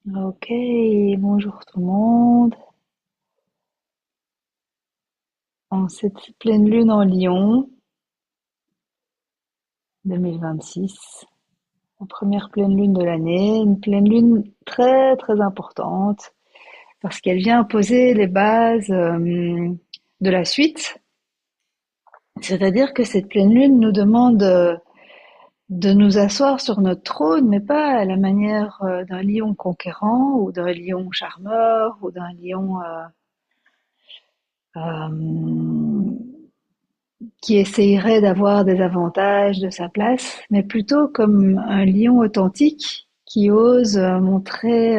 Ok, bonjour tout le monde. En cette pleine lune en Lion 2026, la première pleine lune de l'année, une pleine lune très très importante parce qu'elle vient poser les bases de la suite. C'est-à-dire que cette pleine lune nous demande de nous asseoir sur notre trône, mais pas à la manière d'un lion conquérant ou d'un lion charmeur ou d'un lion euh, qui essayerait d'avoir des avantages de sa place, mais plutôt comme un lion authentique qui ose montrer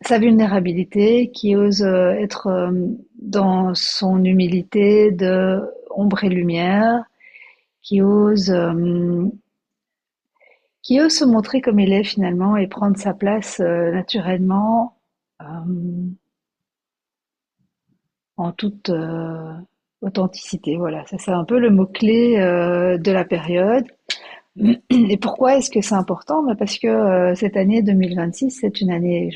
sa vulnérabilité, qui ose être dans son humilité de ombre et lumière, qui ose, euh, qui ose se montrer comme il est finalement et prendre sa place naturellement euh, en toute authenticité. Voilà, ça c'est un peu le mot-clé de la période. Et pourquoi est-ce que c'est important? Bah parce que cette année 2026, c'est une année,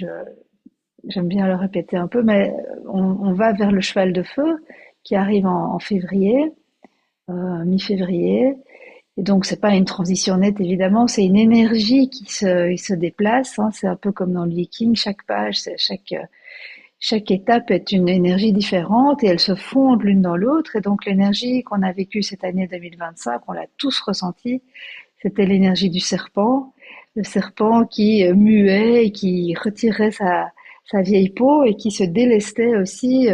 j'aime bien le répéter un peu, mais on va vers le cheval de feu qui arrive en février, mi-février. Et donc c'est pas une transition nette évidemment, c'est une énergie il se déplace. Hein. C'est un peu comme dans le Viking, chaque page, chaque étape est une énergie différente et elles se fondent l'une dans l'autre. Et donc l'énergie qu'on a vécue cette année 2025, on l'a tous ressentie. C'était l'énergie du serpent, le serpent qui muait et qui retirait sa vieille peau et qui se délestait aussi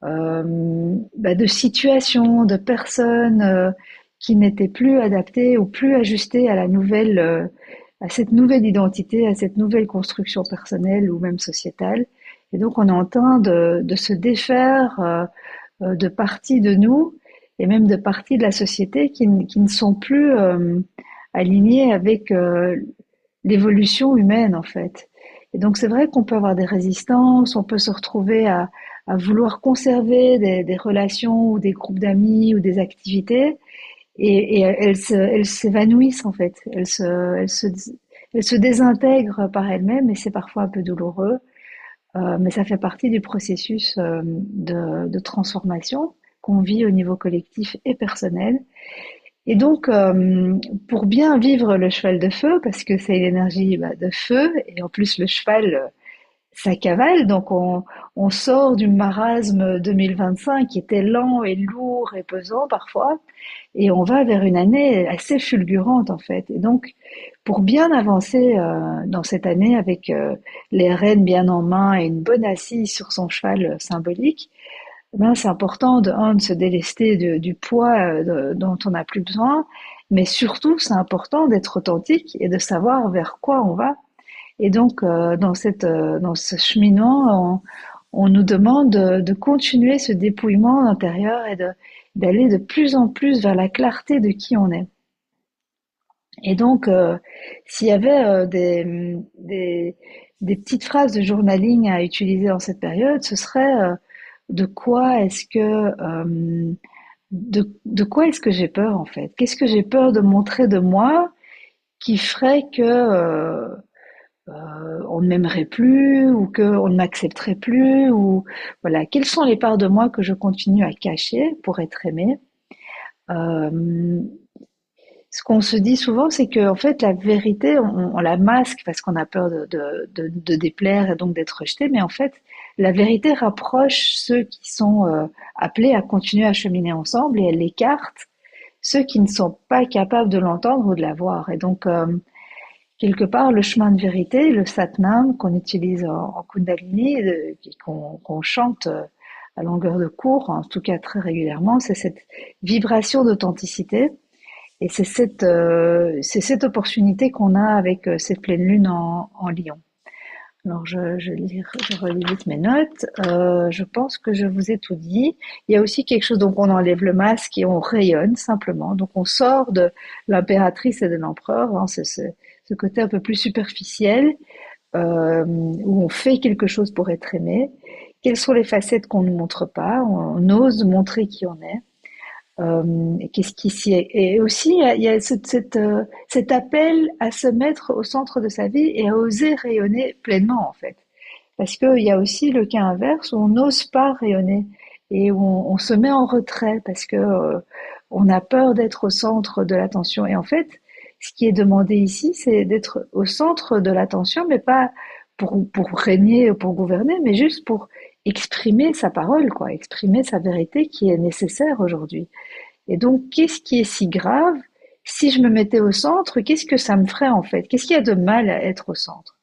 de situations, de personnes qui n'étaient plus adaptées ou plus ajustées à la nouvelle, à cette nouvelle identité, à cette nouvelle construction personnelle ou même sociétale. Et donc on est en train de se défaire de parties de nous et même de parties de la société qui ne sont plus alignées avec l'évolution humaine en fait. Et donc c'est vrai qu'on peut avoir des résistances, on peut se retrouver à vouloir conserver des relations ou des groupes d'amis ou des activités et elles s'évanouissent en fait, elles se désintègrent par elles-mêmes et c'est parfois un peu douloureux. Mais ça fait partie du processus de transformation qu'on vit au niveau collectif et personnel. Et donc, pour bien vivre le cheval de feu, parce que c'est l'énergie de feu, et en plus le cheval, ça cavale, donc on sort du marasme 2025 qui était lent et lourd et pesant parfois, et on va vers une année assez fulgurante en fait. Et donc, pour bien avancer dans cette année avec les rênes bien en main et une bonne assise sur son cheval symbolique, ben, c'est important de se délester du poids dont on n'a plus besoin, mais surtout c'est important d'être authentique et de savoir vers quoi on va. Et donc dans ce cheminement, on nous demande de continuer ce dépouillement intérieur et d'aller de plus en plus vers la clarté de qui on est. Et donc, s'il y avait des petites phrases de journaling à utiliser dans cette période, ce serait de quoi est-ce que de quoi est-ce que j'ai peur en fait? Qu'est-ce que j'ai peur de montrer de moi qui ferait que on ne m'aimerait plus ou qu'on ne m'accepterait plus ou voilà, quelles sont les parts de moi que je continue à cacher pour être aimée? Euh, Ce qu'on se dit souvent, c'est que en fait, la vérité, on la masque parce qu'on a peur de déplaire et donc d'être rejeté. Mais en fait, la vérité rapproche ceux qui sont appelés à continuer à cheminer ensemble et elle écarte ceux qui ne sont pas capables de l'entendre ou de la voir. Et donc, quelque part, le chemin de vérité, le Satnam qu'on utilise en Kundalini, qu'on chante à longueur de cours, en tout cas très régulièrement, c'est cette vibration d'authenticité et c'est cette opportunité qu'on a avec cette pleine lune en Lion. Alors je relis vite mes notes. Je pense que je vous ai tout dit. Il y a aussi quelque chose, donc on enlève le masque et on rayonne simplement. Donc on sort de l'impératrice et de l'empereur, hein, ce côté un peu plus superficiel où on fait quelque chose pour être aimé. Quelles sont les facettes qu'on ne montre pas? On ose montrer qui on est. Et qu'est-ce qui s'y est et aussi il y a cet appel à se mettre au centre de sa vie et à oser rayonner pleinement en fait. Parce qu'il y a aussi le cas inverse où on n'ose pas rayonner et où on se met en retrait parce que on a peur d'être au centre de l'attention. Et en fait, ce qui est demandé ici, c'est d'être au centre de l'attention, mais pas pour régner ou pour gouverner, mais juste pour exprimer sa parole, quoi, exprimer sa vérité qui est nécessaire aujourd'hui. Et donc, qu'est-ce qui est si grave si je me mettais au centre? Qu'est-ce que ça me ferait en fait? Qu'est-ce qu'il y a de mal à être au centre?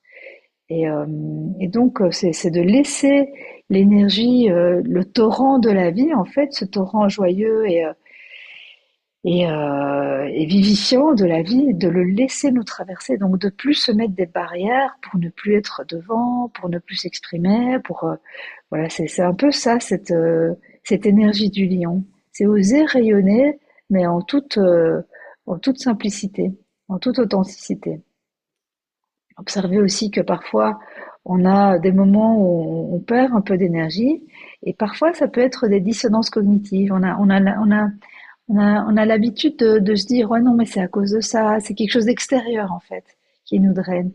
Et, euh, et donc, c'est de laisser l'énergie, le torrent de la vie, en fait, ce torrent joyeux et vivifiant de la vie, de le laisser nous traverser. Donc, de plus se mettre des barrières pour ne plus être devant, pour ne plus s'exprimer, voilà, c'est un peu ça, cette énergie du lion. C'est oser rayonner, mais en toute simplicité, en toute authenticité. Observer aussi que parfois, on a des moments où on perd un peu d'énergie, et parfois, ça peut être des dissonances cognitives. On a l'habitude de se dire, ouais, non, mais c'est à cause de ça, c'est quelque chose d'extérieur, en fait, qui nous draine.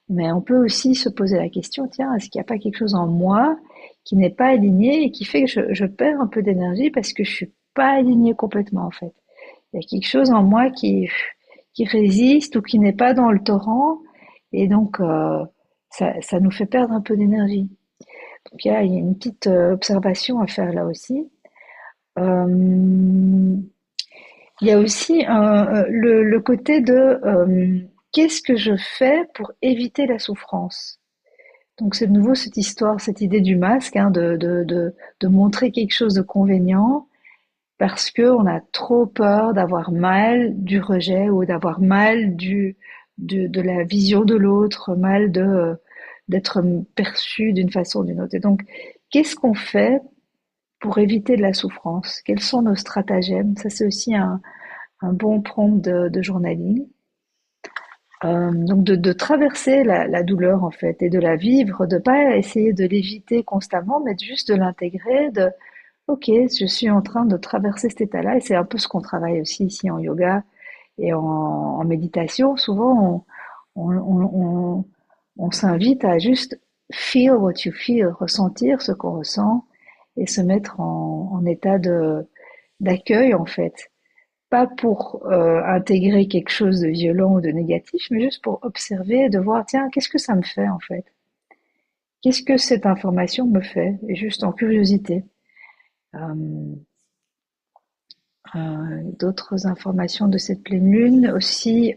Mais on peut aussi se poser la question, tiens, est-ce qu'il n'y a pas quelque chose en moi qui n'est pas aligné et qui fait que je perds un peu d'énergie parce que je suis pas alignée complètement, en fait. Il y a quelque chose en moi qui résiste ou qui n'est pas dans le torrent et donc ça nous fait perdre un peu d'énergie. Donc il y a une petite observation à faire là aussi. Euh, il y a aussi le côté de qu'est-ce que je fais pour éviter la souffrance. Donc c'est de nouveau cette histoire, cette idée du masque, hein, de montrer quelque chose de convénient parce que on a trop peur d'avoir mal du rejet ou d'avoir mal de la vision de l'autre, mal d'être perçu d'une façon ou d'une autre. Et donc, qu'est-ce qu'on fait pour éviter de la souffrance? Quels sont nos stratagèmes? Ça, c'est aussi un bon prompt de journaling. Donc de traverser la douleur en fait et de la vivre, de pas essayer de l'éviter constamment, mais juste de l'intégrer, de ok, je suis en train de traverser cet état-là et c'est un peu ce qu'on travaille aussi ici en yoga et en méditation. Souvent, on, on s'invite à juste feel what you feel, ressentir ce qu'on ressent et se mettre en état d'accueil en fait. Pas pour intégrer quelque chose de violent ou de négatif, mais juste pour observer, de voir, tiens, qu'est-ce que ça me fait en fait? Qu'est-ce que cette information me fait? Et juste en curiosité. Euh, D'autres informations de cette pleine lune aussi,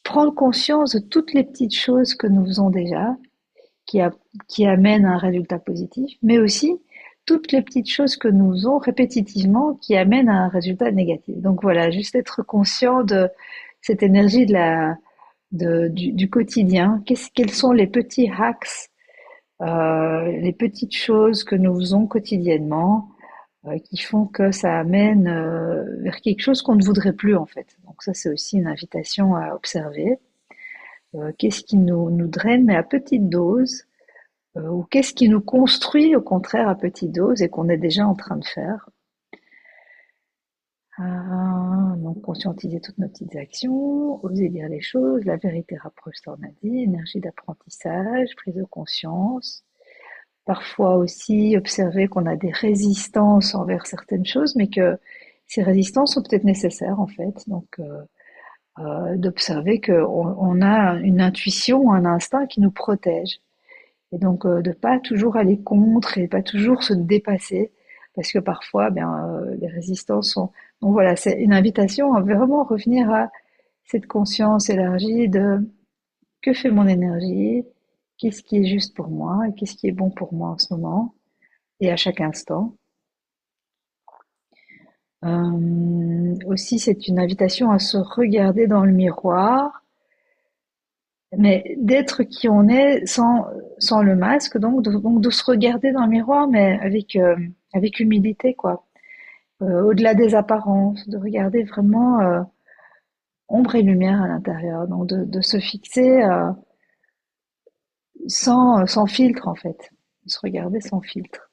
prendre conscience de toutes les petites choses que nous faisons déjà, qui, a, qui amènent à un résultat positif, mais aussi toutes les petites choses que nous faisons répétitivement qui amènent à un résultat négatif. Donc voilà, juste être conscient de cette énergie du quotidien. Quels sont les petits hacks, les petites choses que nous faisons quotidiennement qui font que ça amène vers quelque chose qu'on ne voudrait plus en fait. Donc ça, c'est aussi une invitation à observer. Qu'est-ce qui nous draine mais à petite dose ou qu'est-ce qui nous construit au contraire à petite dose et qu'on est déjà en train de faire. Donc conscientiser toutes nos petites actions, oser dire les choses, la vérité rapproche, ça on a dit, énergie d'apprentissage, prise de conscience. Parfois aussi observer qu'on a des résistances envers certaines choses, mais que ces résistances sont peut-être nécessaires en fait. Donc d'observer qu'on a une intuition, un instinct qui nous protège. Et donc de pas toujours aller contre et pas toujours se dépasser, parce que parfois, les résistances sont. Donc voilà, c'est une invitation à vraiment revenir à cette conscience élargie de que fait mon énergie, qu'est-ce qui est juste pour moi et qu'est-ce qui est bon pour moi en ce moment et à chaque instant. Aussi, c'est une invitation à se regarder dans le miroir, mais d'être qui on est sans le masque, donc de se regarder dans le miroir, mais avec humilité, quoi. Au-delà des apparences, de regarder vraiment ombre et lumière à l'intérieur, donc de se fixer sans filtre, en fait. De se regarder sans filtre.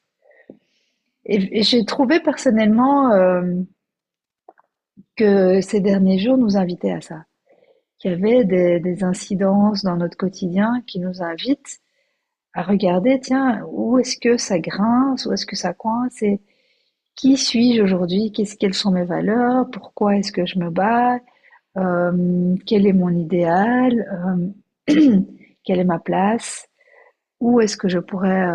Et j'ai trouvé personnellement que ces derniers jours nous invitaient à ça. Qu'il y avait des incidences dans notre quotidien qui nous invitent à regarder, tiens, où est-ce que ça grince, où est-ce que ça coince, et qui suis-je aujourd'hui, quelles sont mes valeurs, pourquoi est-ce que je me bats, quel est mon idéal, quelle est ma place, où est-ce que je pourrais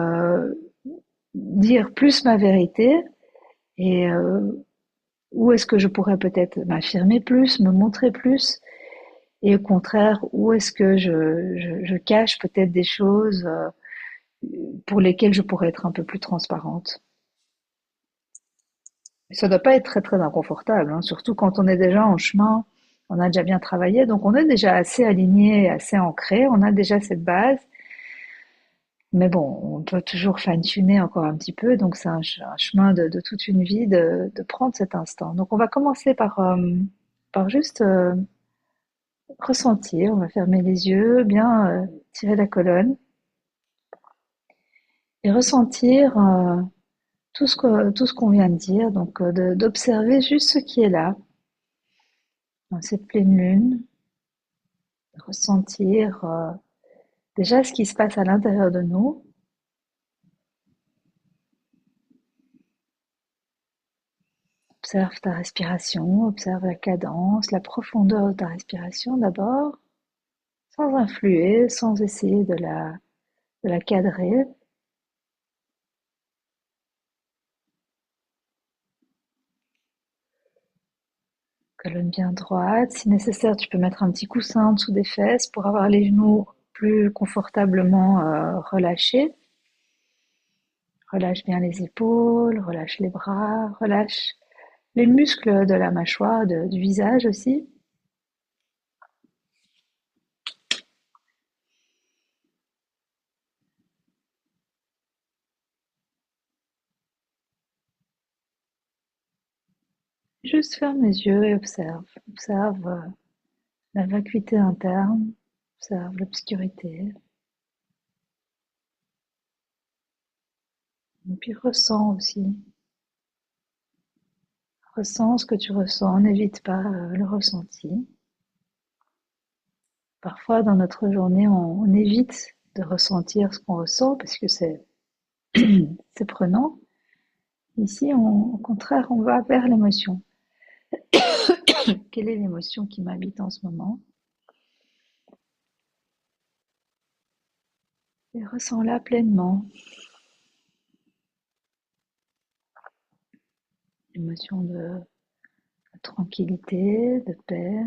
dire plus ma vérité, et où est-ce que je pourrais peut-être m'affirmer plus, me montrer plus, et au contraire, où est-ce que je cache peut-être des choses pour lesquelles je pourrais être un peu plus transparente. Ça doit pas être très très inconfortable, hein, surtout quand on est déjà en chemin, on a déjà bien travaillé, donc on est déjà assez aligné, assez ancré, on a déjà cette base. Mais bon, on doit toujours fine-tuner encore un petit peu, donc c'est un chemin de toute une vie de prendre cet instant. Donc on va commencer par juste ressentir, on va fermer les yeux, bien tirer la colonne et ressentir tout ce qu'on vient de dire, donc d'observer juste ce qui est là, dans cette pleine lune, ressentir déjà ce qui se passe à l'intérieur de nous. Observe ta respiration, observe la cadence, la profondeur de ta respiration d'abord, sans influer, sans essayer de la cadrer. Colonne bien droite. Si nécessaire, tu peux mettre un petit coussin en dessous des fesses pour avoir les genoux plus confortablement relâchés. Relâche bien les épaules, relâche les bras, relâche les muscles de la mâchoire, du visage aussi. Juste ferme les yeux et observe. Observe la vacuité interne, observe l'obscurité. Et puis ressens aussi. Ressens ce que tu ressens, n'évite pas le ressenti. Parfois dans notre journée, on évite de ressentir ce qu'on ressent parce que c'est prenant. Ici, au contraire, on va vers l'émotion. Quelle est l'émotion qui m'habite en ce moment? Et ressens-la pleinement. Émotion de tranquillité, de paix.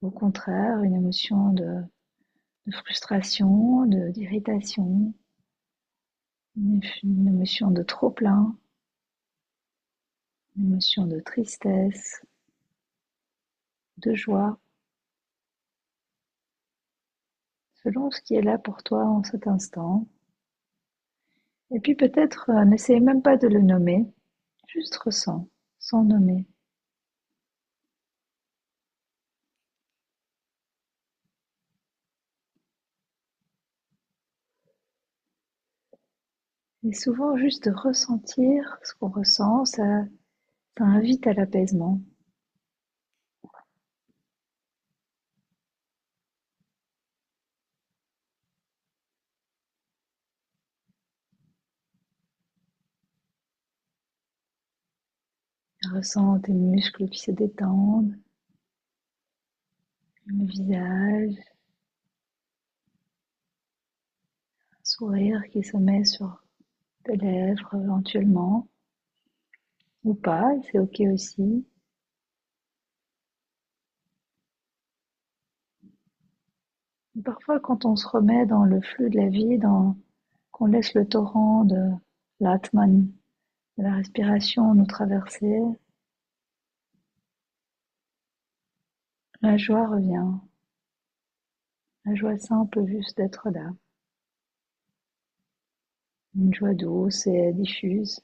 Au contraire, une émotion de frustration, d'irritation, une émotion de trop-plein, une émotion de tristesse, de joie, selon ce qui est là pour toi en cet instant. Et puis peut-être n'essaye même pas de le nommer, juste ressens, sans nommer. Et souvent, juste de ressentir ce qu'on ressent, ça invite à l'apaisement. Ressens tes muscles qui se détendent, le visage, un sourire qui se met sur tes lèvres éventuellement, ou pas, c'est ok aussi. Et parfois, quand on se remet dans le flux de la vie, qu'on laisse le torrent de l'Atman, de la respiration nous traverser, la joie revient. La joie simple juste d'être là. Une joie douce et diffuse.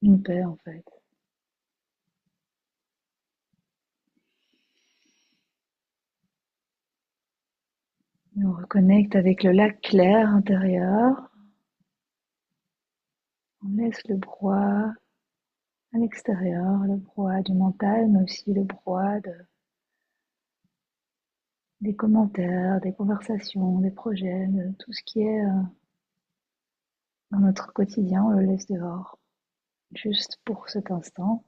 Une paix en fait. Et on reconnecte avec le lac clair intérieur. On laisse le brouhaha à l'extérieur, le brouhaha du mental, mais aussi le brouhaha des commentaires, des conversations, des projets, de tout ce qui est dans notre quotidien, on le laisse dehors, juste pour cet instant.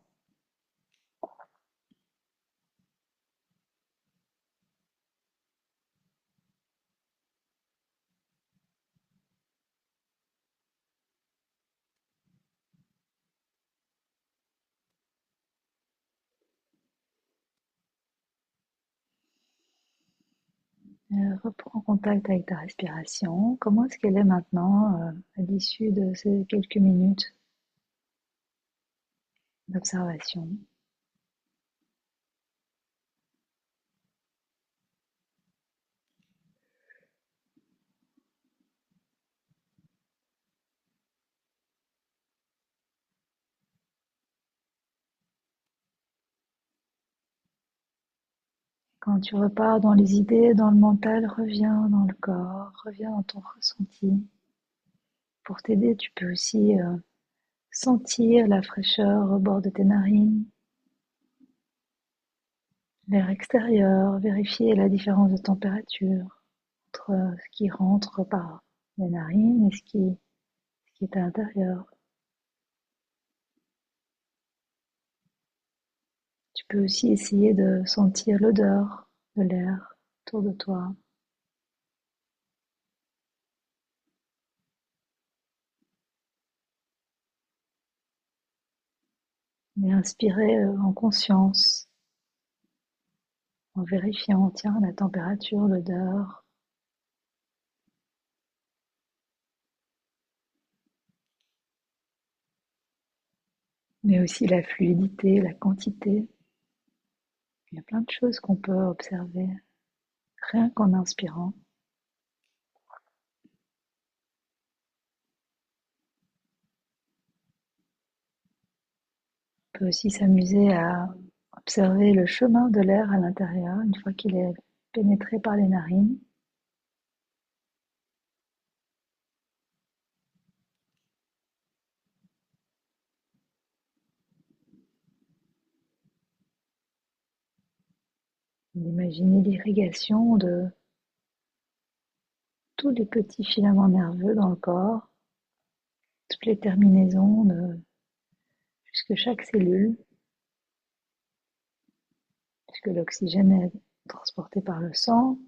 Reprends contact avec ta respiration. Comment est-ce qu'elle est maintenant à l'issue de ces quelques minutes d'observation? Quand tu repars dans les idées, dans le mental, reviens dans le corps, reviens dans ton ressenti. Pour t'aider, tu peux aussi sentir la fraîcheur au bord de tes narines, l'air extérieur, vérifier la différence de température entre ce qui rentre par les narines et ce qui est à l'intérieur. Tu peux aussi essayer de sentir l'odeur de l'air autour de toi. Et inspirer en conscience, en vérifiant, tiens, la température, l'odeur, mais aussi la fluidité, la quantité. Il y a plein de choses qu'on peut observer rien qu'en inspirant. On peut aussi s'amuser à observer le chemin de l'air à l'intérieur une fois qu'il est pénétré par les narines. D'imaginer l'irrigation de tous les petits filaments nerveux dans le corps, toutes les terminaisons jusque chaque cellule, puisque l'oxygène est transporté par le sang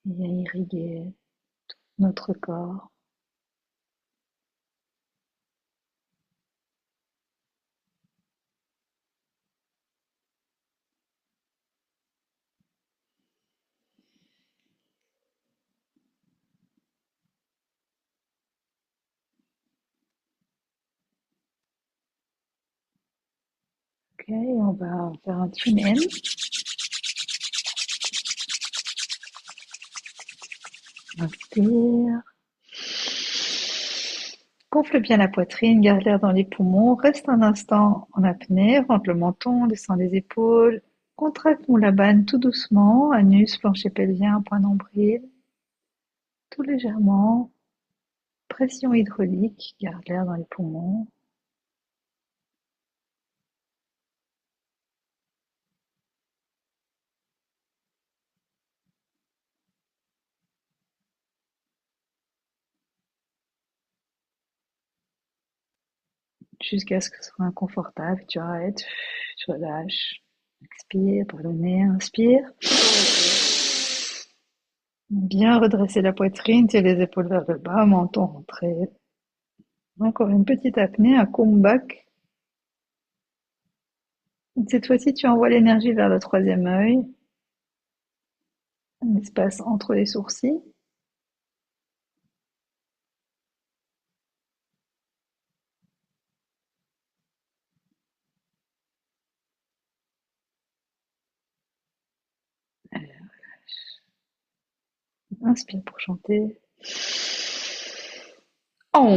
et vient irriguer tout notre corps. Ok, on va faire un tune-in. Inspire. Gonfle bien la poitrine, garde l'air dans les poumons, reste un instant en apnée, rentre le menton, descend les épaules, contracte la bane tout doucement, anus, plancher pelvien, point nombril, tout légèrement, pression hydraulique, garde l'air dans les poumons. Jusqu'à ce que ce soit inconfortable, tu arrêtes, tu relâches, expire par le nez, inspire. Bien redresser la poitrine, tirer les épaules vers le bas, menton rentré. Encore une petite apnée, un comeback. Cette fois-ci, tu envoies l'énergie vers le troisième œil, un espace entre les sourcils. Inspire pour chanter. Om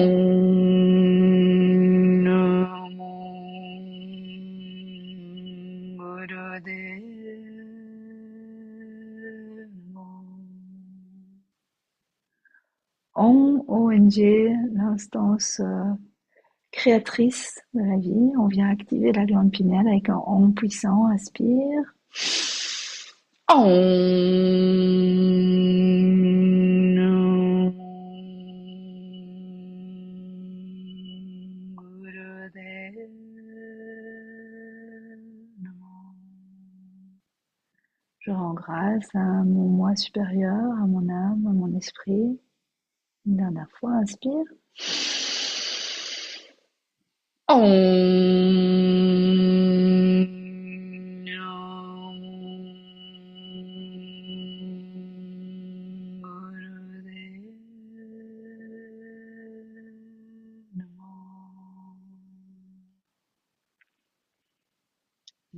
Namo Buddhade. challenger l'instance créatrice de la vie. On vient activer la glande pinéale avec un Om puissant. Inspire. Je rends grâce à mon moi supérieur, à mon âme, à mon esprit. Une dernière fois, inspire.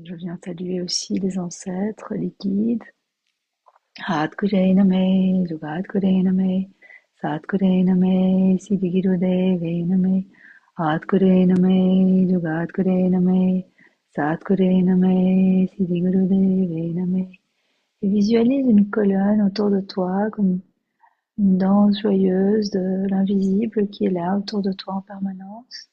Je viens saluer aussi les ancêtres, les guides. Satguru Name, Jugadguru Name, Satguru Name, Siddhiguru Deve Name, Satguru Name, Jugadguru Name, Satguru Name, Siddhiguru Deve Name. Et visualise une colonne autour de toi comme une danse joyeuse de l'invisible qui est là autour de toi en permanence.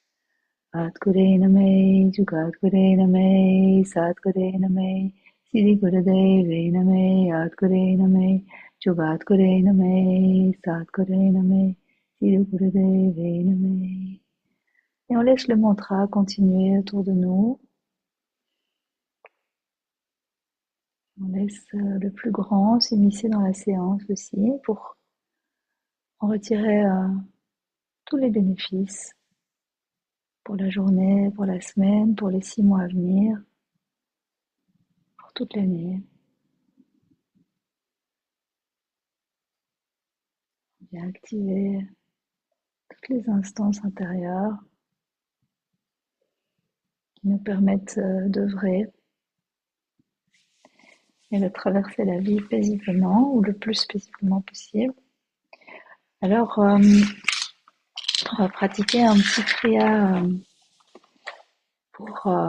Satguru Name, Jugadguru Name, Satguru Name, Siddhiguru Deve Name, Satguru Name, Jugadguru Name, Satguru Name, Siddhiguru Deve Name. Et on laisse le mantra continuer autour de nous. On laisse le plus grand s'immiscer dans la séance aussi pour en retirer tous les bénéfices pour la journée, pour la semaine, pour les 6 mois à venir, pour toute l'année. On vient activer toutes les instances intérieures qui nous permettent d'œuvrer et de traverser la vie paisiblement ou le plus paisiblement possible. Alors, on va pratiquer un petit kriya pour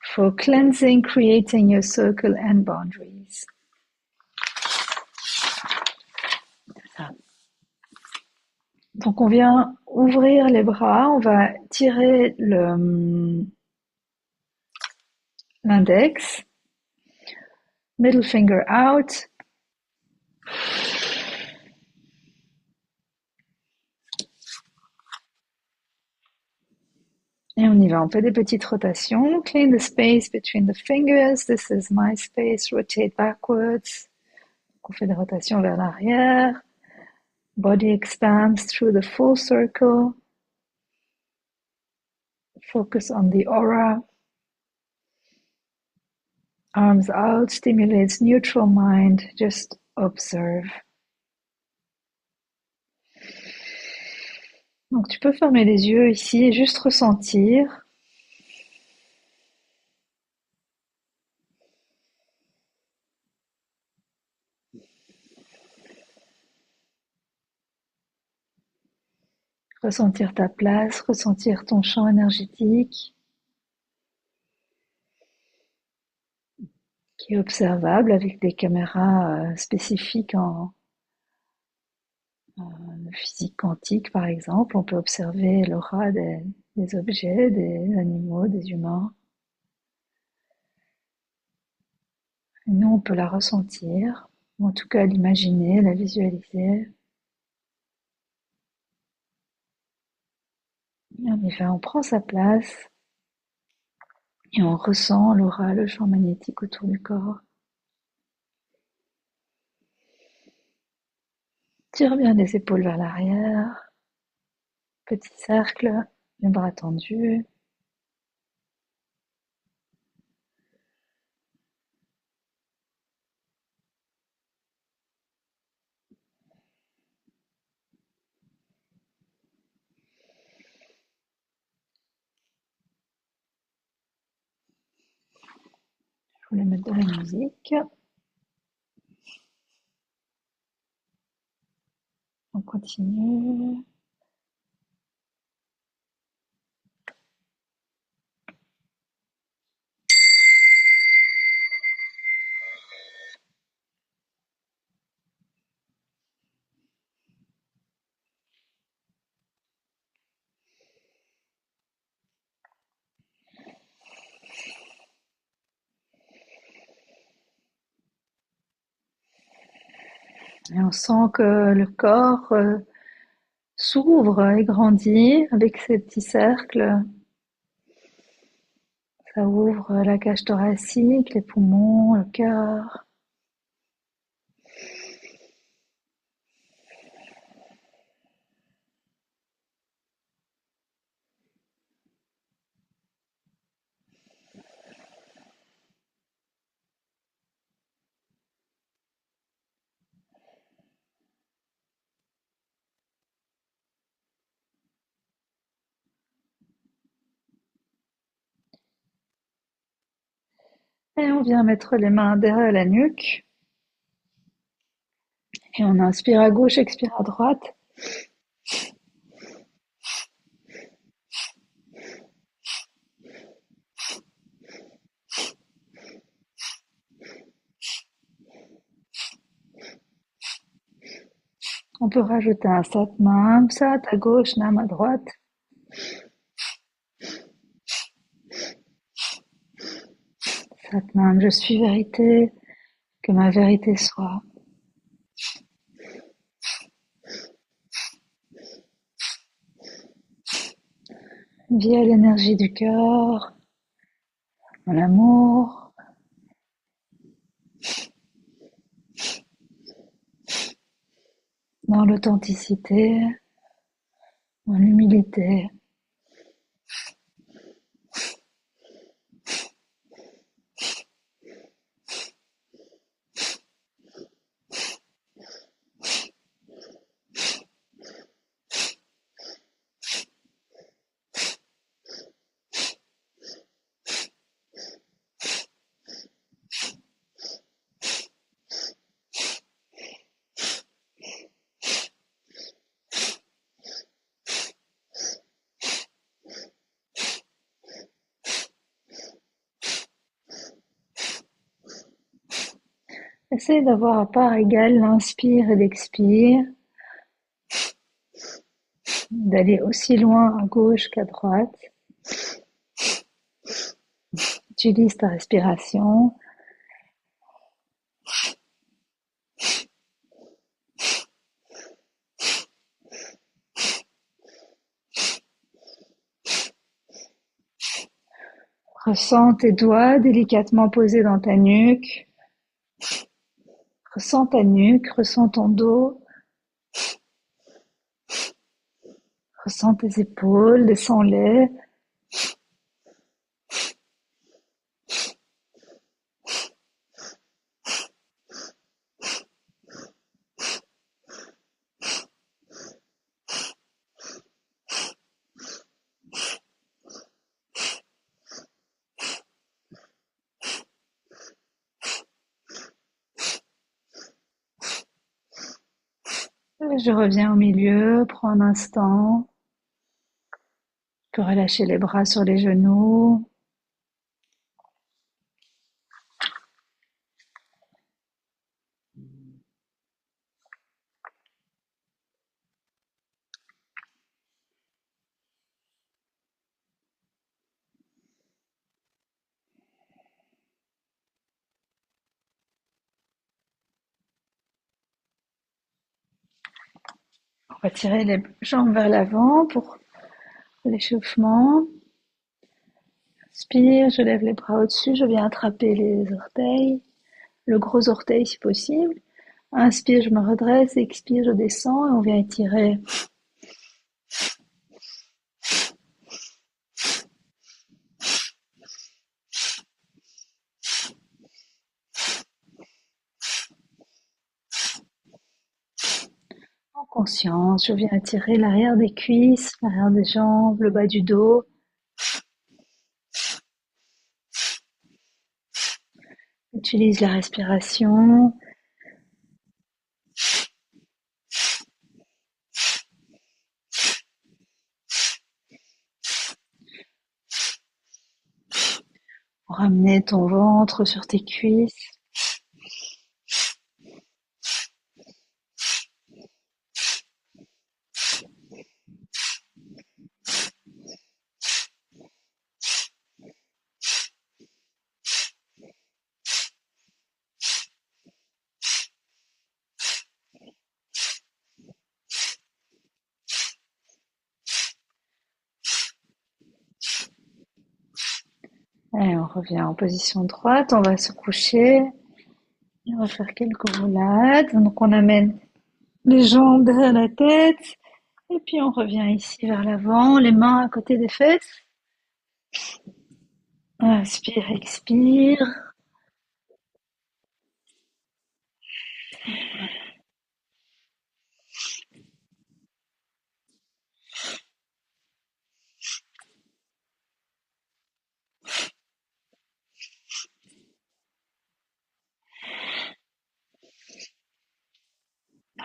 for cleansing, creating your circle and boundaries. Ça. Donc on vient ouvrir les bras, on va tirer l'index, middle finger out, et on y va, on fait des petites rotations. Clean the space between the fingers, this is my space, rotate backwards. On fait des rotations vers l'arrière. Body expands through the full circle. Focus on the aura. Arms out stimulates neutral mind. Just observe. Donc tu peux fermer les yeux ici et juste ressentir. Ressentir ta place, ressentir ton champ énergétique qui est observable avec des caméras spécifiques en physique quantique par exemple. On peut observer l'aura des objets, des animaux, des humains. Et nous, on peut la ressentir, ou en tout cas l'imaginer, la visualiser. Et on y va, on prend sa place et on ressent l'aura, le champ magnétique autour du corps. Tire bien les épaules vers l'arrière. Petit cercle, les bras tendus. Je voulais mettre de la musique. On continue. Et on sent que le corps s'ouvre et grandit avec ces petits cercles. Ça ouvre la cage thoracique, les poumons, le cœur. Et on vient mettre les mains derrière la nuque. Et on inspire à gauche, expire à droite. On peut rajouter un Satnam, Sat à gauche, Nam à droite. Satnam, je suis vérité, que ma vérité soit. Via l'énergie du cœur, dans l'amour, dans l'authenticité, dans l'humilité. Essaye d'avoir à part égale l'inspire et l'expire, d'aller aussi loin à gauche qu'à droite. Utilise ta respiration. Ressens tes doigts délicatement posés dans ta nuque. Ressens ta nuque, ressens ton dos. Ressens tes épaules, descends-les. Je reviens au milieu, prends un instant. Tu peux relâcher les bras sur les genoux. On va tirer les jambes vers l'avant pour l'échauffement. Inspire, je lève les bras au-dessus, je viens attraper les orteils, le gros orteil si possible. Inspire, je me redresse, expire, je descends et on vient étirer. En conscience, je viens étirer l'arrière des cuisses, l'arrière des jambes, le bas du dos. Utilise la respiration. Pour ramener ton ventre sur tes cuisses. Et on revient en position droite, on va se coucher, et on va faire quelques roulades. Donc on amène les jambes derrière la tête, et puis on revient ici vers l'avant, les mains à côté des fesses. Inspire, expire.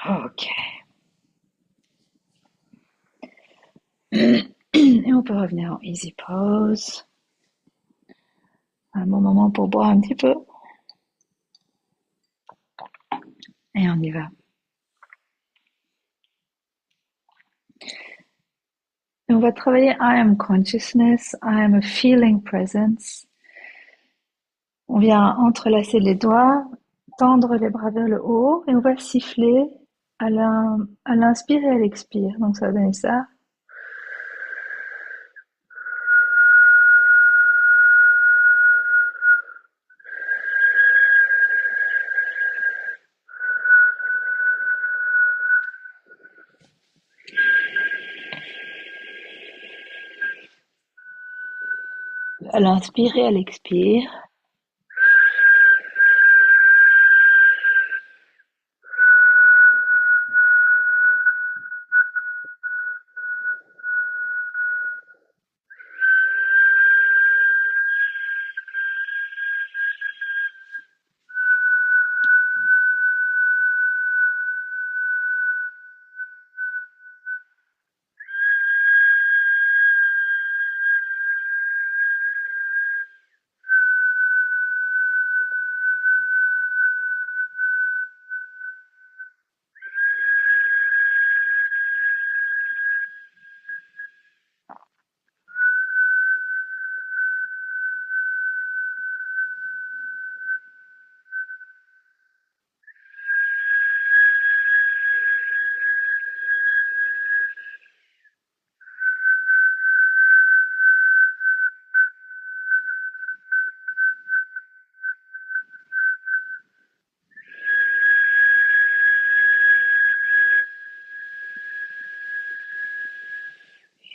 Ok. Et on peut revenir en easy pose. Un bon moment pour boire un petit peu. Et on y va. Et on va travailler I am consciousness, I am a feeling presence. On vient entrelacer les doigts, tendre les bras vers le haut et on va siffler à l'inspire et à l'expire. Donc ça va donner ça. À l'inspire et à l'expire.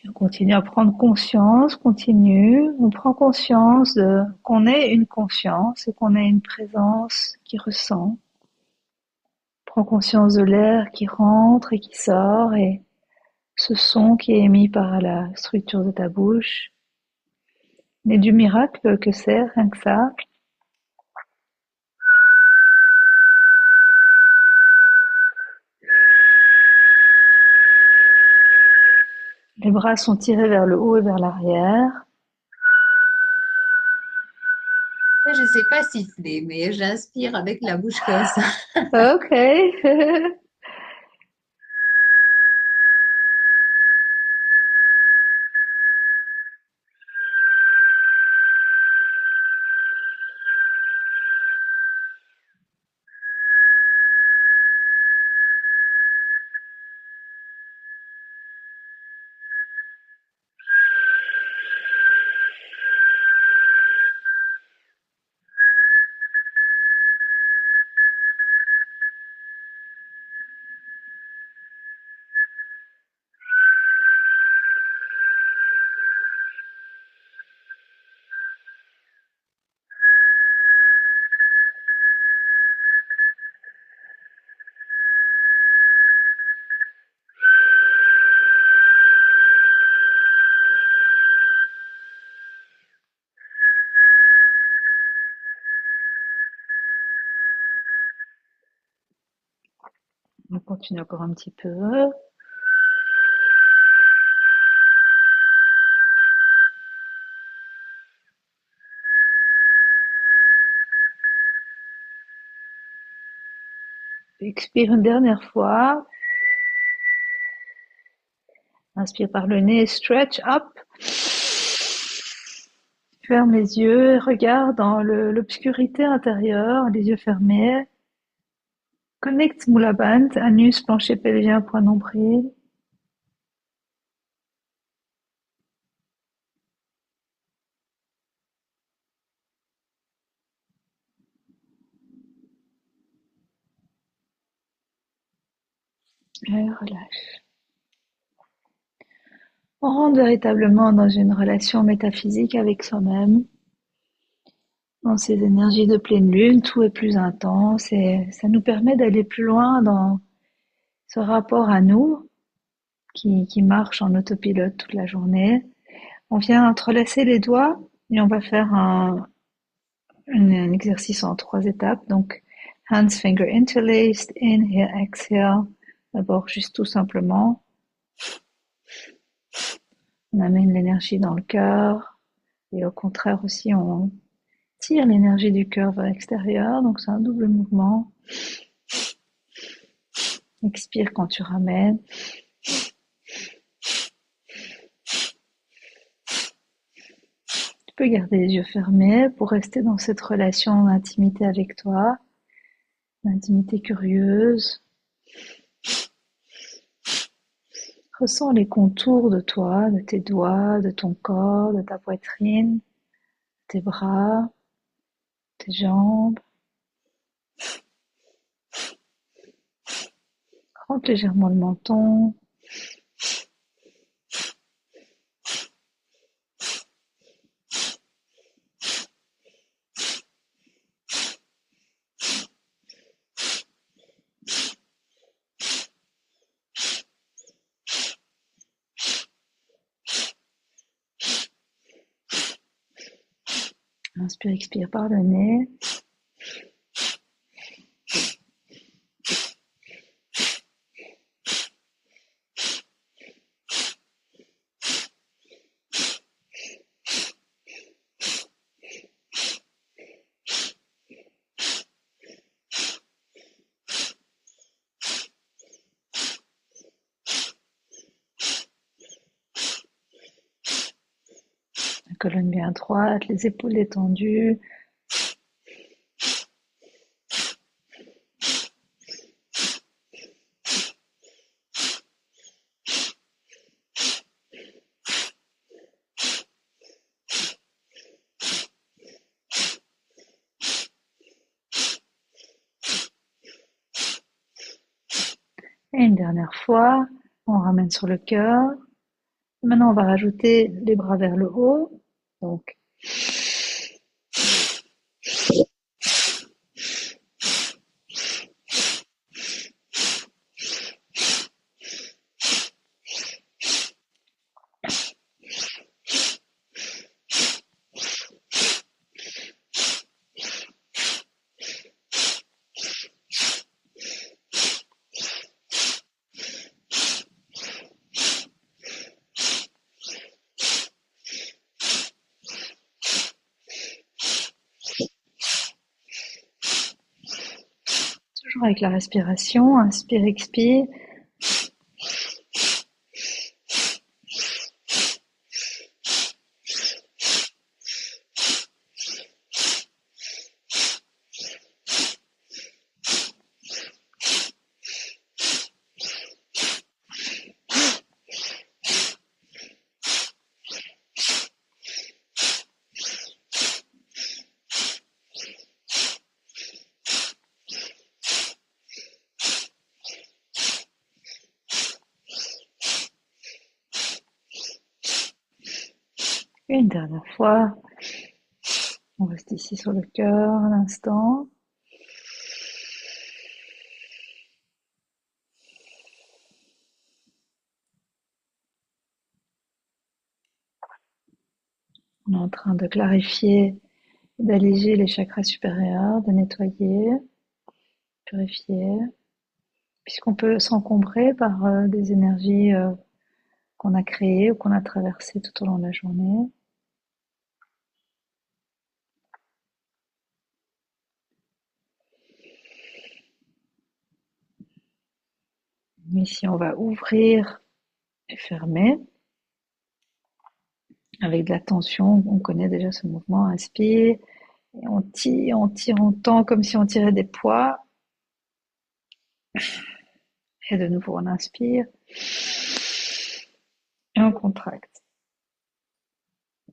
On continue à prendre conscience, continue. On prend conscience qu'on est une conscience et qu'on est une présence qui ressent. Prends conscience de l'air qui rentre et qui sort et ce son qui est émis par la structure de ta bouche. Mais du miracle que c'est, rien que ça. Les bras sont tirés vers le haut et vers l'arrière. Je sais pas siffler, mais j'inspire avec la bouche comme ça. Ok. On continue encore un petit peu. Expire une dernière fois. Inspire par le nez, stretch up. Ferme les yeux, regarde dans l'obscurité intérieure, les yeux fermés. Connecte Moulaband, anus, plancher pelvien, point nombril. Et relâche. On rentre véritablement dans une relation métaphysique avec soi-même, dans ces énergies de pleine lune, tout est plus intense et ça nous permet d'aller plus loin dans ce rapport à nous qui marche en autopilote toute la journée. On vient entrelacer les doigts et on va faire un exercice en 3 étapes. Donc, hands, finger interlaced, inhale, exhale. D'abord, juste tout simplement, on amène l'énergie dans le cœur et au contraire aussi, on tire l'énergie du cœur vers l'extérieur. Donc, c'est un double mouvement. Expire quand tu ramènes. Tu peux garder les yeux fermés pour rester dans cette relation d'intimité avec toi, d'intimité curieuse. Ressens les contours de toi, de tes doigts, de ton corps, de ta poitrine, tes bras, tes jambes. Rentre légèrement le menton. Inspire, expire par le nez. La colonne bien droite, les épaules détendues. Et une dernière fois, on ramène sur le cœur. Maintenant, on va rajouter les bras vers le haut. Donc, toujours avec la respiration, inspire, expire. Une dernière fois, on reste ici sur le cœur un instant. On est en train de clarifier, d'alléger les chakras supérieurs, de nettoyer, purifier, puisqu'on peut s'encombrer par des énergies qu'on a créées ou qu'on a traversées tout au long de la journée. Ici, on va ouvrir et fermer avec de la tension. On connaît déjà ce mouvement. Inspire, et on tire, on tend comme si on tirait des poids. Et de nouveau, on inspire et on contracte.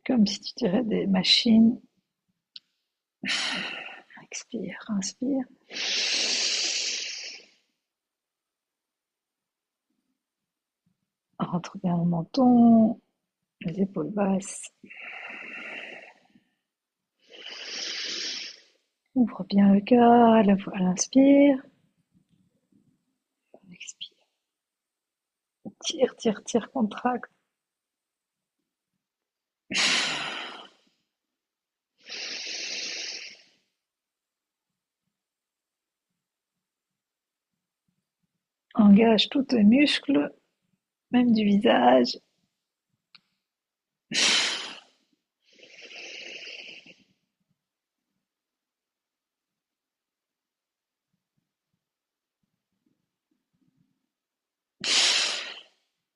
Comme si tu tirais des machines. Expire, inspire. Rentre bien le menton, les épaules basses. Ouvre bien le cœur à l'inspire. On expire. Tire, tire, tire, contracte. Engage tous tes muscles, même du visage.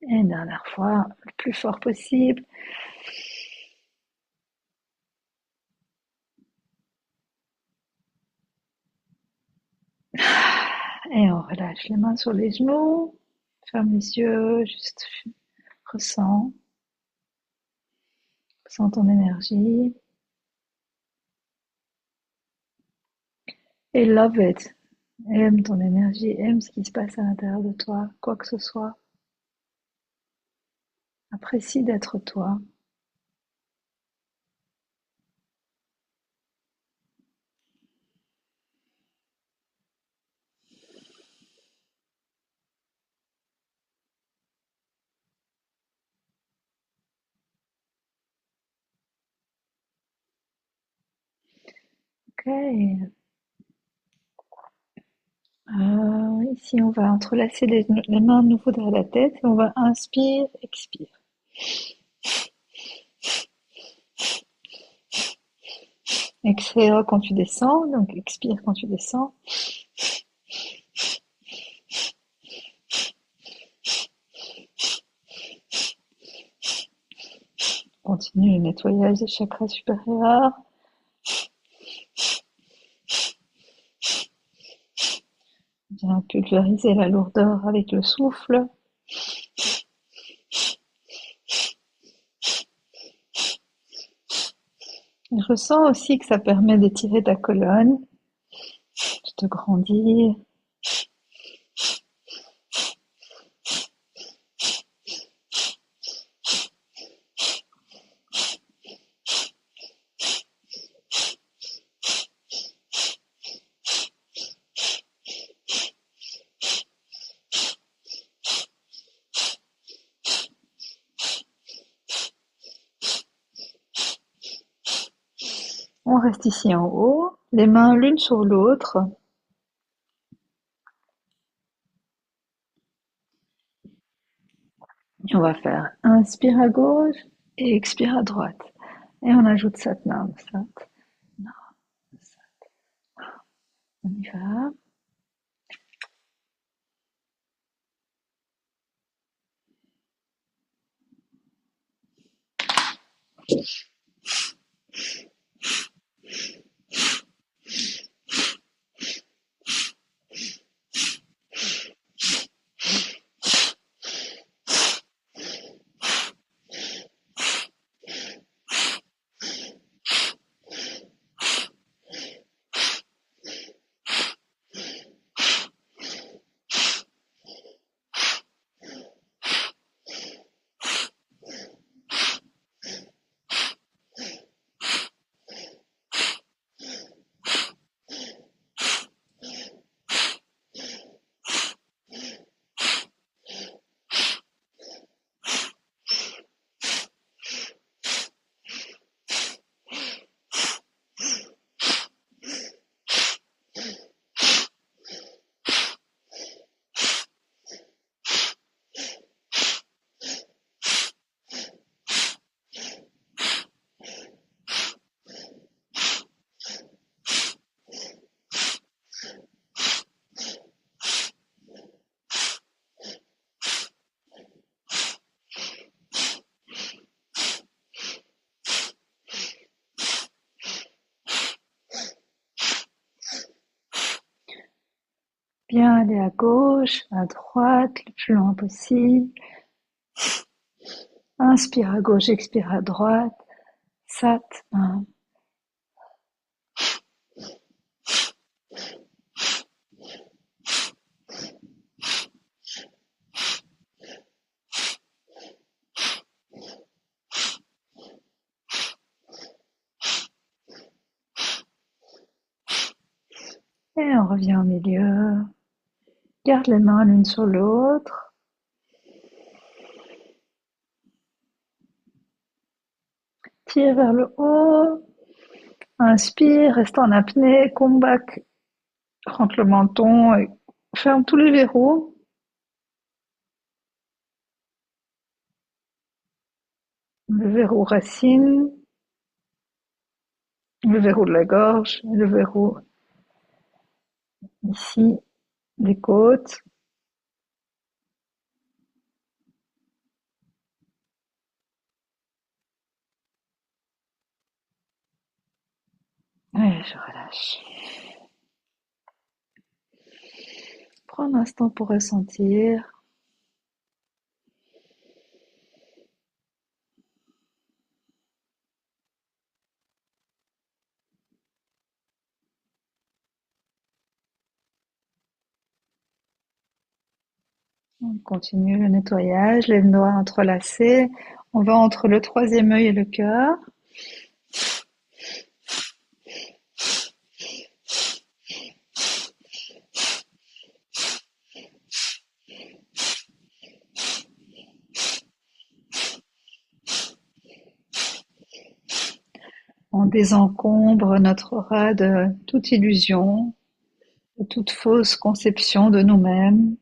Et une dernière fois, le plus fort possible. Et on relâche les mains sur les genoux. Ferme les yeux, juste ressens. Ressens ton énergie. Et love it. Aime ton énergie, aime ce qui se passe à l'intérieur de toi, quoi que ce soit. Apprécie d'être toi. Ok. Ici, on va entrelacer les mains de nouveau derrière la tête et on va inspire, expire. Exhale quand tu descends, donc expire quand tu descends. Continue le nettoyage des chakras supérieurs. Viens pulvériser la lourdeur avec le souffle. Et ressens aussi que ça permet d'étirer ta colonne, de te grandir. On reste ici en haut, les mains l'une sur l'autre. Et on va faire inspire à gauche et expire à droite. Et on ajoute Satnam. Sat, Nam, Sat. On y va. Bien aller à gauche, à droite, le plus loin possible. Inspire à gauche, expire à droite. Sat, Nam. Et on revient au milieu. Garde les mains l'une sur l'autre. Tire vers le haut. Inspire, reste en apnée. Come back. Rentre le menton et ferme tous les verrous. Le verrou racine, le verrou de la gorge, le verrou ici des côtes. Et je relâche. Prends un instant pour ressentir. On continue le nettoyage, les doigts entrelacés. On va entre le troisième œil et le cœur. On désencombre notre aura de toute illusion, de toute fausse conception de nous-mêmes,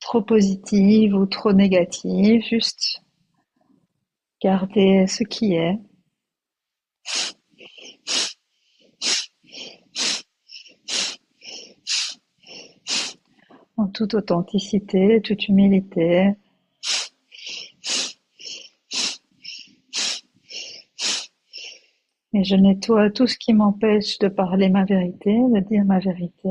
trop positive ou trop négative, juste garder ce qui est. En toute authenticité, toute humilité. Et je nettoie tout ce qui m'empêche de parler ma vérité, de dire ma vérité.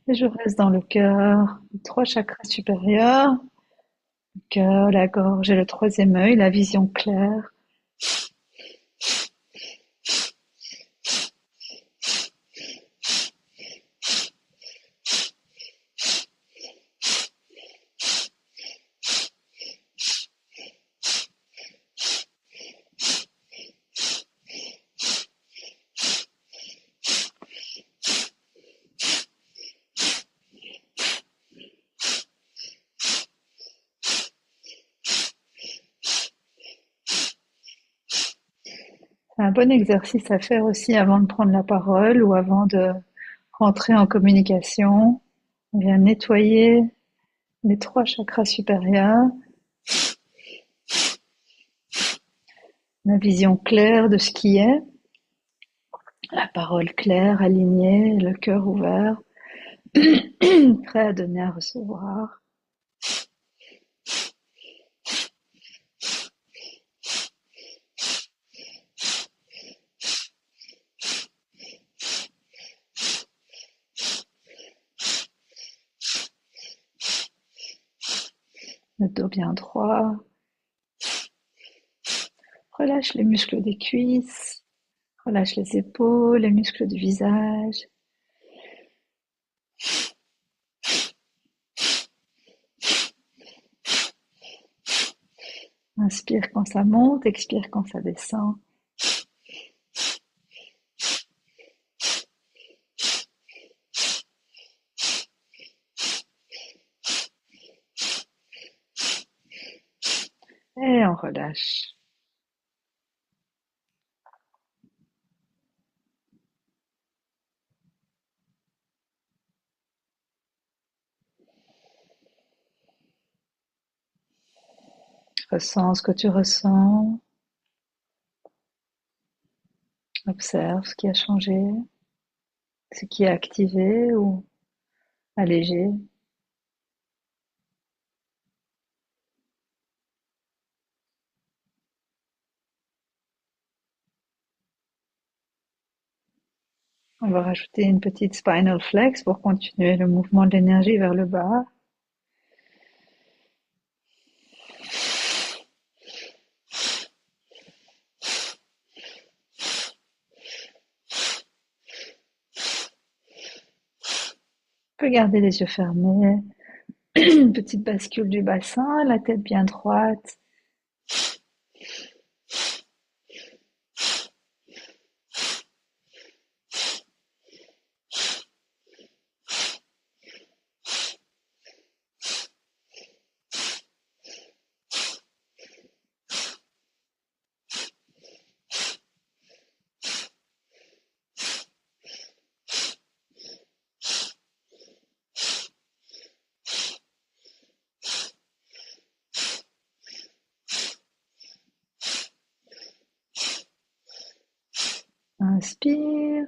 Et je reste dans le cœur, les trois chakras supérieurs, le cœur, la gorge et le troisième œil, la vision claire. C'est un bon exercice à faire aussi avant de prendre la parole ou avant de rentrer en communication. On vient nettoyer les trois chakras supérieurs, la vision claire de ce qui est, la parole claire, alignée, le cœur ouvert, prêt à donner, à recevoir. Le dos bien droit. Relâche les muscles des cuisses. Relâche les épaules, les muscles du visage. Inspire quand ça monte, expire quand ça descend. Et on relâche. Ressens ce que tu ressens. Observe ce qui a changé, ce qui est activé ou allégé. On va rajouter une petite spinal flex pour continuer le mouvement de l'énergie vers le bas. On peut garder les yeux fermés. Une petite bascule du bassin, la tête bien droite. Inspire.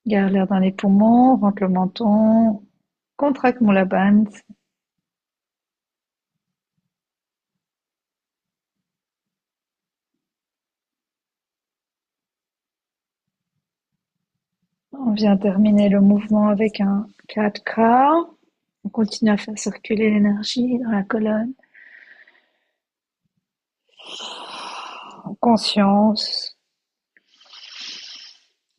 Garde l'air dans les poumons, rentre le menton, contracte mon labans. On vient terminer le mouvement avec un 4K. On continue à faire circuler l'énergie dans la colonne. En conscience.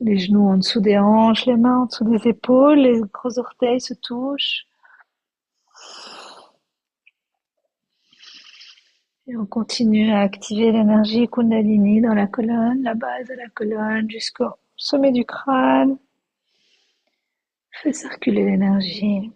Les genoux en dessous des hanches, les mains en dessous des épaules, les gros orteils se touchent. Et on continue à activer l'énergie Kundalini dans la colonne, la base de la colonne jusqu'au sommet du crâne. Fait circuler l'énergie.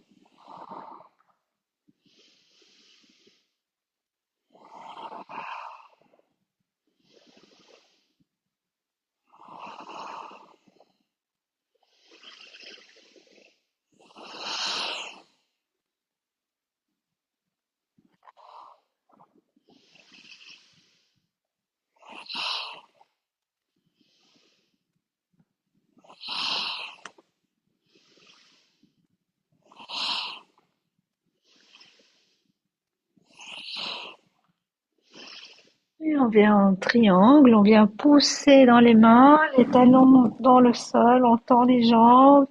Et on vient en triangle, on vient pousser dans les mains, les talons dans le sol, on tend les jambes.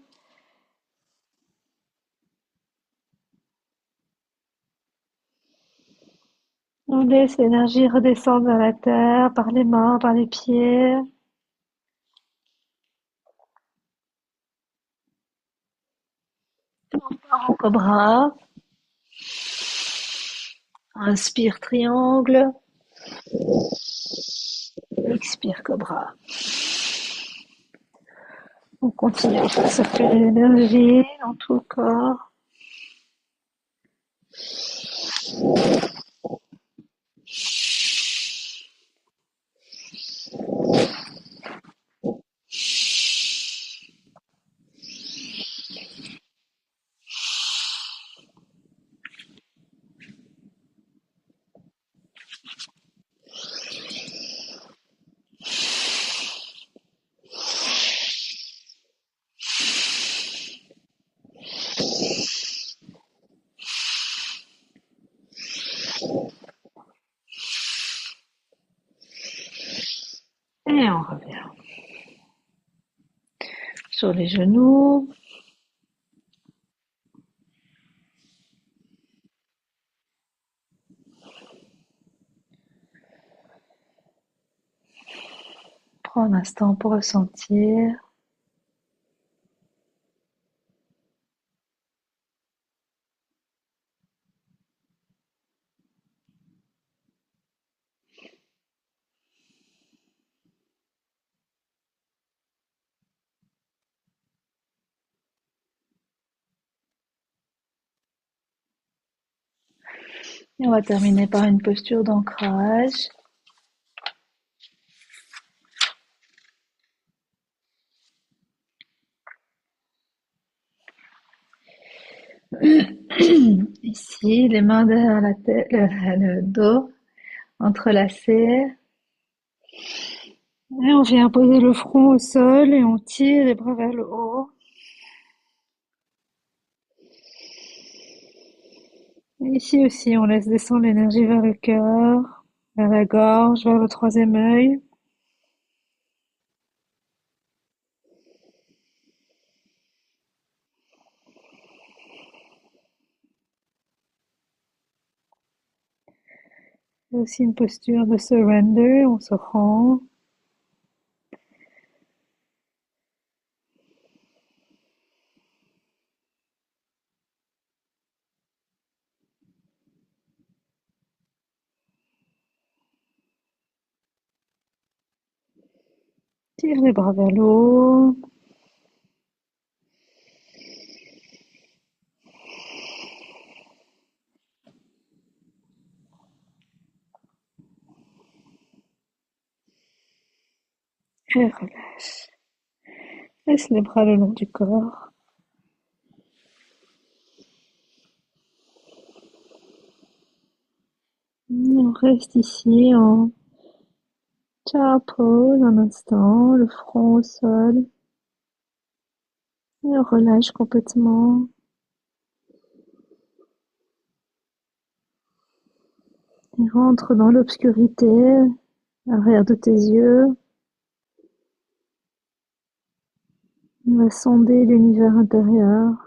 On laisse l'énergie redescendre vers la terre par les mains, par les pieds. On part en cobra. Inspire triangle. Expire cobra. On continue à faire circuler l'énergie dans tout le corps. Et on revient sur les genoux. Prends un instant pour ressentir. Et on va terminer par une posture d'ancrage. Ici, les mains derrière la tête, le dos entrelacés. Et on vient poser le front au sol et on tire les bras vers le haut. Et ici aussi, on laisse descendre l'énergie vers le cœur, vers la gorge, vers le troisième œil. C'est aussi une posture de surrender, on se rend. Tire les bras vers le haut. Et relâche. Laisse les bras le long du corps. On reste ici en Ciao, pose un instant, le front au sol, et relâche complètement, et rentre dans l'obscurité, l'arrière de tes yeux. On va sonder l'univers intérieur.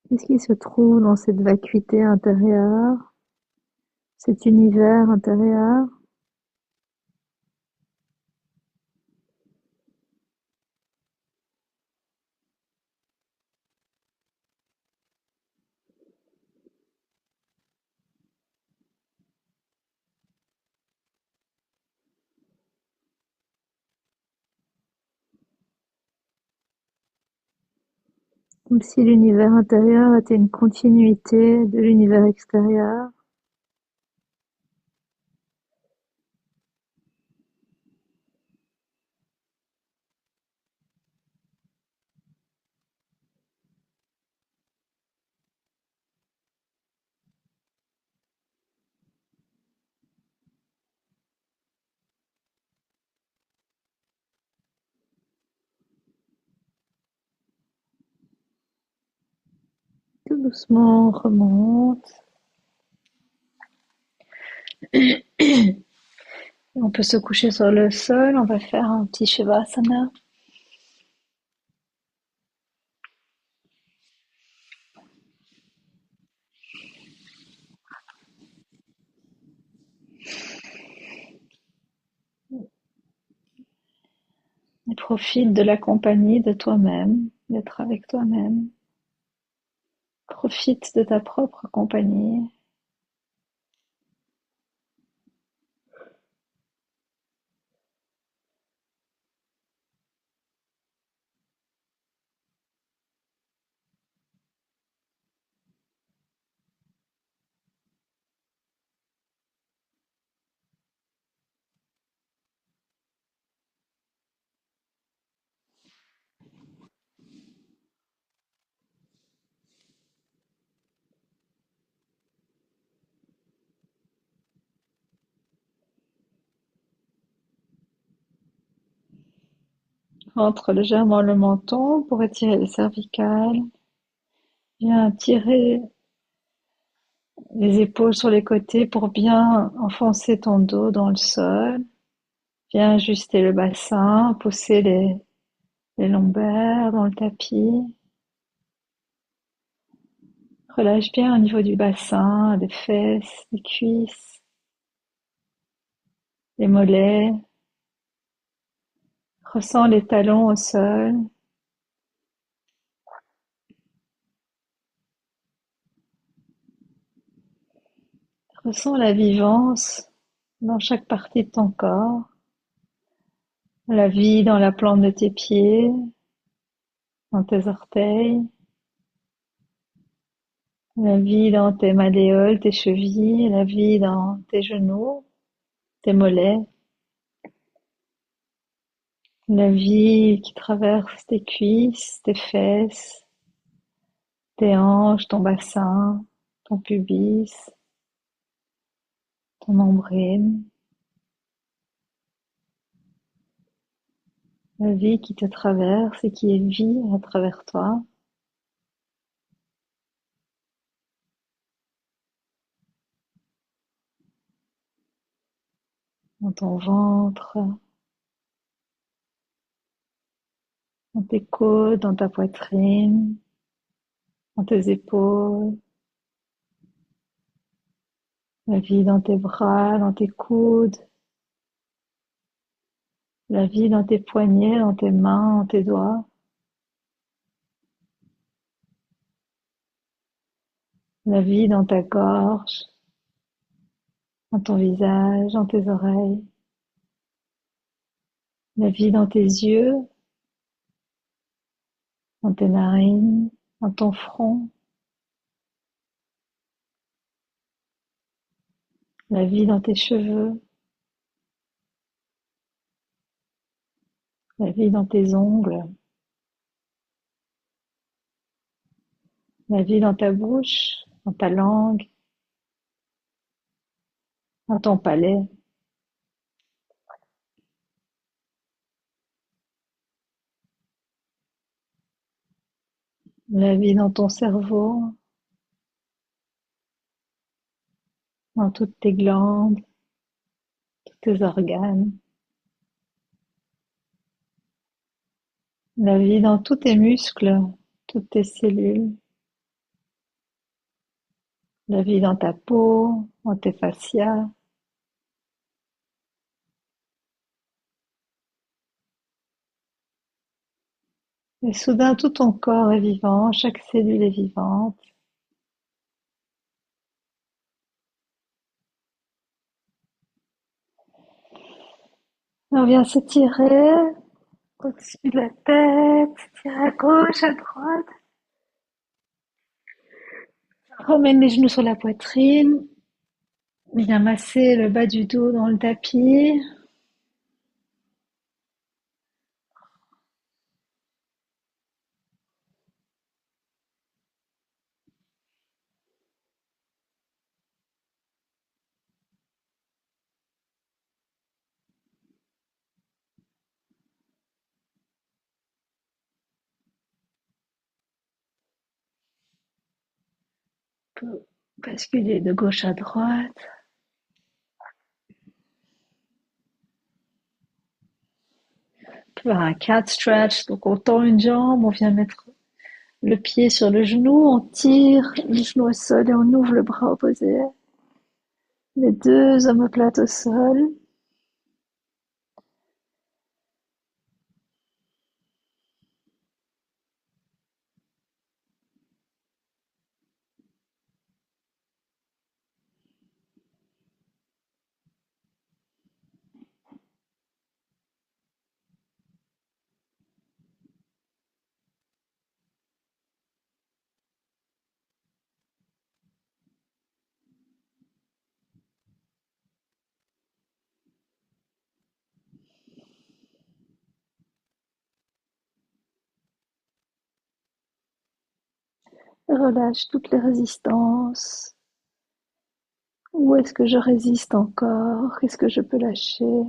Qu'est-ce qui se trouve dans cette vacuité intérieure, cet univers intérieur? Comme si l'univers intérieur était une continuité de l'univers extérieur. Tout doucement, on remonte. On peut se coucher sur le sol. On va faire un petit Shavasana. Et profite de la compagnie de toi-même, d'être avec toi-même. Profite de ta propre compagnie. Rentre légèrement le menton pour étirer les cervicales. Viens tirer les épaules sur les côtés pour bien enfoncer ton dos dans le sol. Viens ajuster le bassin, pousser les lombaires dans le tapis. Relâche bien au niveau du bassin, des fesses, des cuisses, les mollets. Ressens les talons au sol. Ressens la vivance dans chaque partie de ton corps. La vie dans la plante de tes pieds, dans tes orteils. La vie dans tes malléoles, tes chevilles. La vie dans tes genoux, tes mollets. La vie qui traverse tes cuisses, tes fesses, tes hanches, ton bassin, ton pubis, ton nombril. La vie qui te traverse et qui est vie à travers toi. Dans ton ventre, dans tes côtes, dans ta poitrine, dans tes épaules. La vie dans tes bras, dans tes coudes. La vie dans tes poignets, dans tes mains, dans tes doigts. la vie dans ta gorge, dans ton visage, dans tes oreilles, la vie dans tes yeux, dans tes narines, dans ton front, la vie dans tes cheveux, la vie dans tes ongles, la vie dans ta bouche, dans ta langue, dans ton palais, la vie dans ton cerveau, dans toutes tes glandes, tous tes organes, la vie dans tous tes muscles, toutes tes cellules, la vie dans ta peau, dans tes fascias. Et soudain, tout ton corps est vivant, chaque cellule est vivante. On vient s'étirer au-dessus de la tête, tirer à gauche, à droite. Remets les genoux sur la poitrine. Viens masser le bas du dos dans le tapis. On peut basculer de gauche à droite. On peut faire un cat stretch. Donc on tend une jambe, on vient mettre le pied sur le genou, on tire le genou au sol et on ouvre le bras opposé. Les deux omoplates au sol. Relâche toutes les résistances. Où est-ce que je résiste encore? Qu'est-ce que je peux lâcher?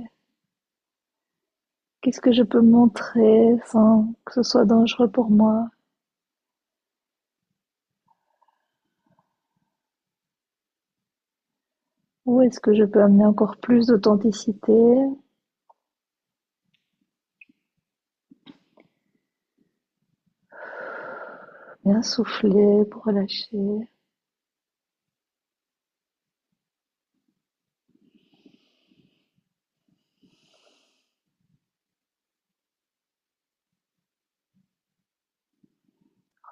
Qu'est-ce que je peux montrer sans que ce soit dangereux pour moi? Où est-ce que je peux amener encore plus d'authenticité? Bien souffler pour relâcher.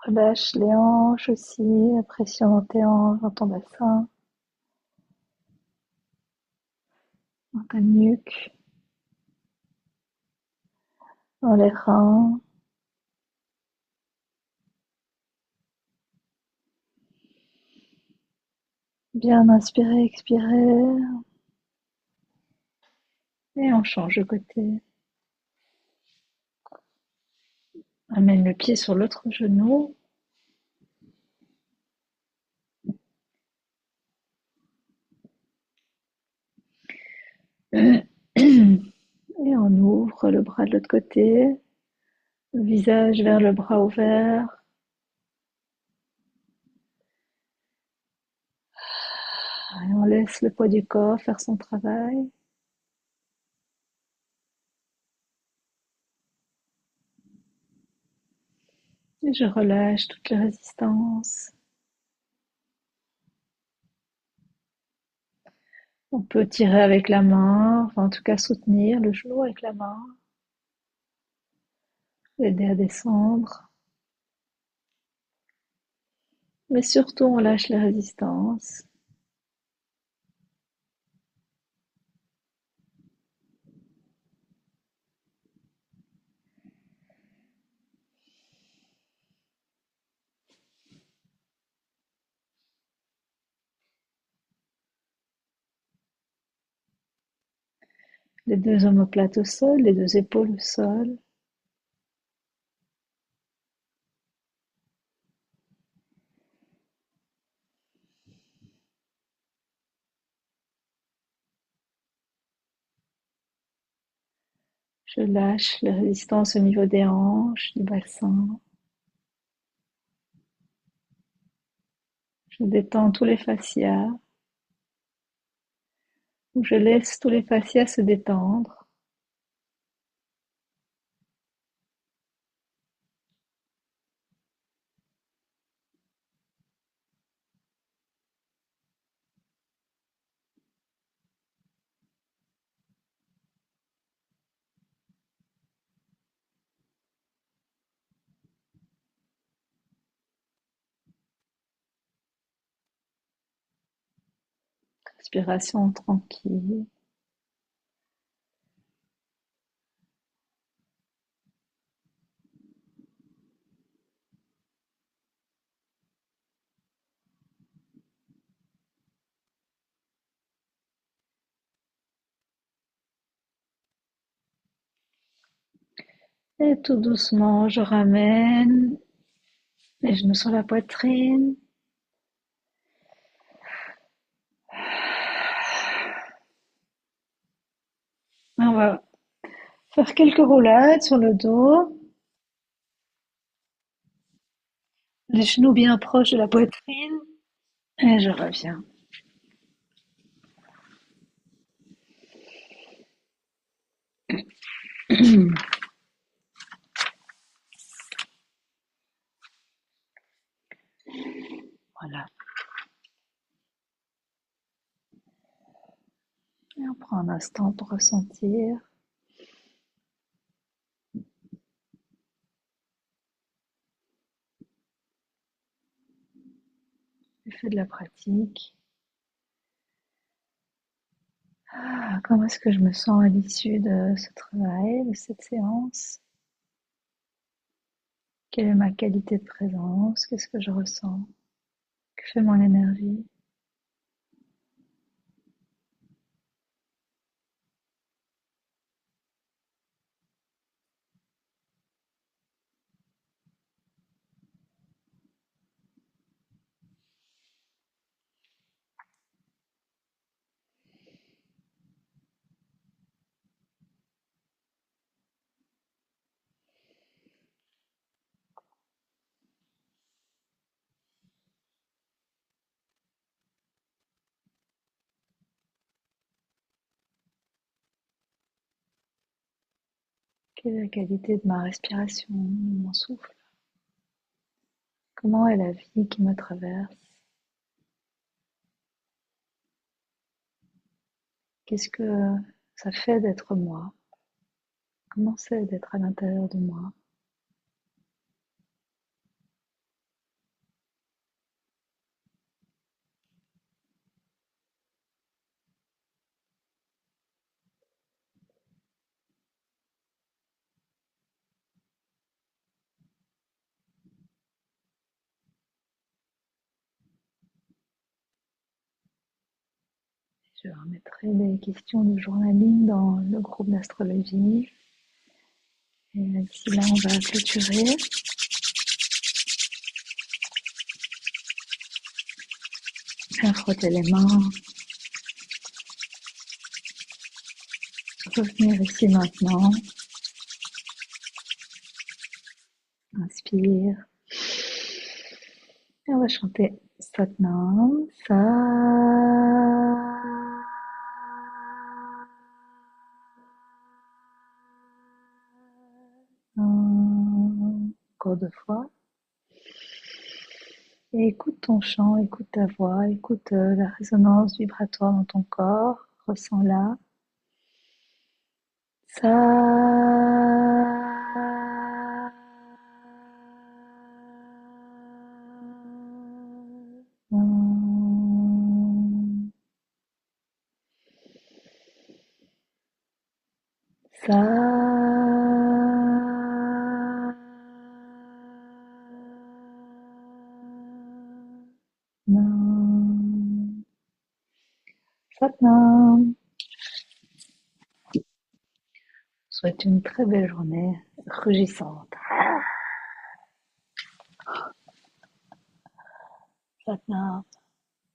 Relâche les hanches aussi, la pression dans tes hanches, dans ton bassin, dans ta nuque, dans les reins. Bien inspirer, expirer. Et on change de côté. Amène le pied sur l'autre genou. Et on ouvre le bras de l'autre côté. Le visage vers le bras ouvert. Et on laisse le poids du corps faire son travail. Et je relâche toutes les résistances. On peut tirer avec la main, enfin en tout cas soutenir le genou avec la main, l'aider à descendre. Mais surtout, on lâche la résistance. Les deux omoplates au sol, les deux épaules au sol. Je lâche les résistances au niveau des hanches, du bassin. Je détends tous les fascias, ou je laisse tous les fascias se détendre. Respiration tranquille. Et tout doucement, je ramène les genoux sur la poitrine. On va faire quelques roulades sur le dos, les genoux bien proches de la poitrine. Et je reviens. Voilà. Et on prend un instant pour ressentir l'effet de la pratique. Comment est-ce que je me sens à l'issue de ce travail, de cette séance? Quelle est ma qualité de présence? Qu'est-ce que je ressens? Que fait mon énergie? Quelle est la qualité de ma respiration, de mon souffle? Comment est la vie qui me traverse? Qu'est-ce que ça fait d'être moi? Comment c'est d'être à l'intérieur de moi? Je remettrai les questions du journaling dans le groupe d'astrologie. Et d'ici là, on va clôturer. Bien frotter les mains. Revenir ici maintenant. Inspire. Et on va chanter Satnam. Encore deux fois. Et écoute ton chant, écoute ta voix, écoute la résonance vibratoire dans ton corps. Ressens-la. Sa. Sa nam. Satnam. Souhaite une très belle journée rugissante. Satnam.